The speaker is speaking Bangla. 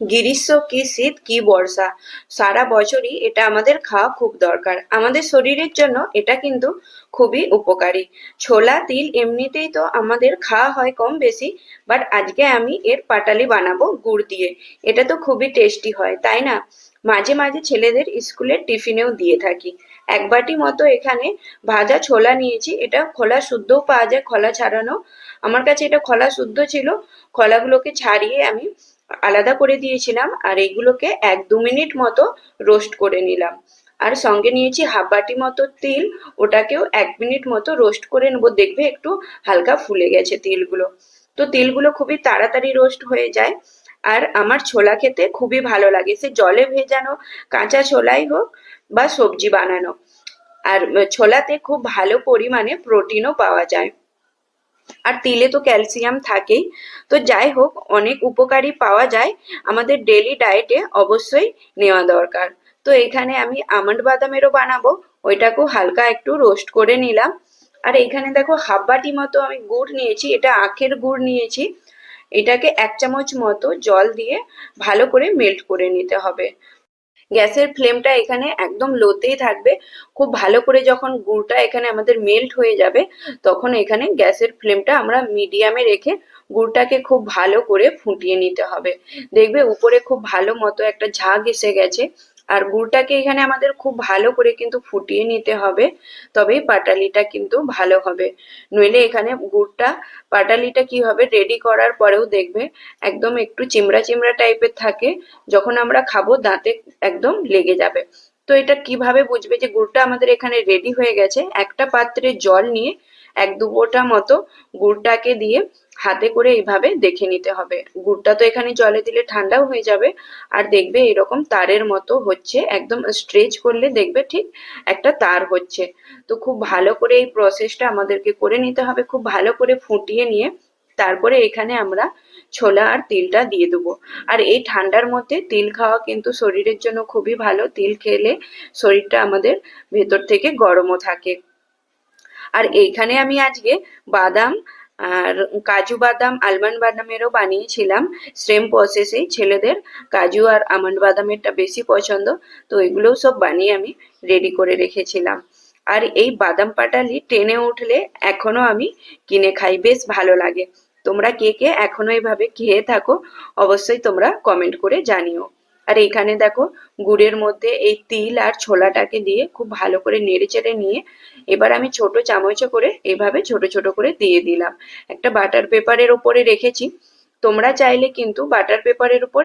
গ্রীষ্ম কি শীত কি বর্ষা, সারা বছরই এটা আমাদের খাওয়া খুব দরকার। আমাদের শরীরের জন্য এটা কিন্তু খুবই উপকারী। ছোলা তিল এমনিতেই তো আমাদের খাওয়া হয় কম বেশি, বাট আজকে আমি এর পাটালি বানাবো গুড় দিয়ে। এটা তো খুবই টেস্টি হয়, তাই না? মাঝে মাঝে ছেলেদের স্কুলের টিফিনেও দিয়ে থাকি। এক বাটি মতো এখানে ভাজা ছোলা নিয়েছি। এটা খোলা শুদ্ধও পাওয়া যায়, খোলা ছাড়ানো। আমার কাছে এটা খোলা শুদ্ধ ছিল। খোলাগুলোকে ছাড়িয়ে আমি আলাদা করে দিয়েছিলাম, আর এইগুলোকে 1-2 মিনিট মতো রোস্ট করে নিলাম। আর সঙ্গে নিয়েছি হাফ বাটি মতো তিল, ওটাকেও 1 মিনিট মতো রোস্ট করে নেবো। দেখবে একটু হালকা ফুলে গেছে তিলগুলো। তো তিলগুলো খুবই তাড়াতাড়ি রোস্ট হয়ে যায়। আর আমার ছোলা খেতে খুবই ভালো লাগে, সে জলে ভেজানো কাঁচা ছোলাই হোক বা সবজি বানানো। আর ছোলাতে খুব ভালো পরিমাণে প্রোটিনও পাওয়া যায়। আর তিলে তো ক্যালসিয়াম থাকেই। তো যাই হোক, অনেক উপকারী পাওয়া যায়, আমাদের ডেলি ডায়েটে অবশ্যই নেওয়া দরকার। তো এখানে আমি আমন্ড বাদামেরও বানাবো, ওইটাকেও হালকা একটু রোস্ট করে নিলাম। আর এখানে দেখো হাফ বাটি মতো আমি গুড় নিয়েছি, এটা আখের গুড় নিয়েছি। এটাকে 1 চামচ মতো জল দিয়ে ভালো করে মেল্ট করে নিতে হবে। গ্যাসের ফ্লেমটা এখানে একদম লোতেই থাকবে। খুব ভালো করে যখন গুড়টা এখানে আমাদের মেল্ট হয়ে যাবে, তখন এখানে গ্যাসের ফ্লেমটা আমরা মিডিয়ামে রেখে গুড়টাকে খুব ভালো করে ফুটিয়ে নিতে হবে। দেখবে উপরে খুব ভালো মতো একটা ঝাঁক এসে গেছে। আর গুড়টাকে এখানে আমাদের খুব ভালো করে কিন্তু ফুটিয়ে নিতে হবে, তবেই পাটালিটা কিন্তু ভালো হবে। নইলে এখানে গুড়টা পাটালিটা কি হবে, রেডি করার পরেও দেখবে একদম একটু চিমড়া চিমড়া টাইপের থাকে। যখন আমরা খাবো দাঁতে একদম লেগে যাবে। তো এটা কিভাবে বুঝবে যে গুড়টা আমাদের এখানে রেডি হয়ে গেছে? একটা পাত্রে জল নিয়ে 1-2 ফোঁটা মতো গুড়টাকে দিয়ে হাতে করে এইভাবে দেখে নিতে হবে। গুড়টা তো এখানে জলে দিলে ঠান্ডাও হয়ে যাবে। আর দেখবে এরকম তারের মতো হচ্ছে, একদম স্ট্রেচ করলে দেখবে ঠিক একটা তার হচ্ছে। তো খুব ভালো করে এই প্রসেসটা আমাদেরকে করে নিতে হবে, খুব ভালো করে ফুটিয়ে নিয়ে তারপরে এখানে আমরা ছোলা আর তিলটা দিয়ে দেবো। আর এই ঠান্ডার মধ্যে তিল খাওয়া কিন্তু শরীরের জন্য খুবই ভালো। তিল খেলে শরীরটা আমাদের ভেতর থেকে গরমও থাকে। আর এইখানে আমি আজকে বাদাম আর কাজু বাদাম আলমন্ড বাদামেরও বানিয়েছিলাম, সেম প্রসেসেই। ছেলেদের কাজু আর আমন্ড বাদামেরটা বেশি পছন্দ, তো এগুলোও সব বানিয়ে আমি রেডি করে রেখেছিলাম। আর এই বাদাম পাটালি টেনে উঠলে এখনো আমি কিনে খাই, বেশ ভালো লাগে। তোমরা কে কে এখনো এইভাবে খেয়ে থাকো, অবশ্যই তোমরা কমেন্ট করে জানিও। আর এইখানে দেখো গুড়ের মধ্যে এই তিল আর ছোলাটাকে দিয়ে খুব ভালো করে নেড়ে চেড়ে নিয়ে এবার আমি ছোট চামচে করে এইভাবে ছোট ছোট করে দিয়ে দিলাম। একটা বাটার পেপারের ওপরে রেখেছি। তোমরা চাইলে কিন্তু বাটার পেপারের উপর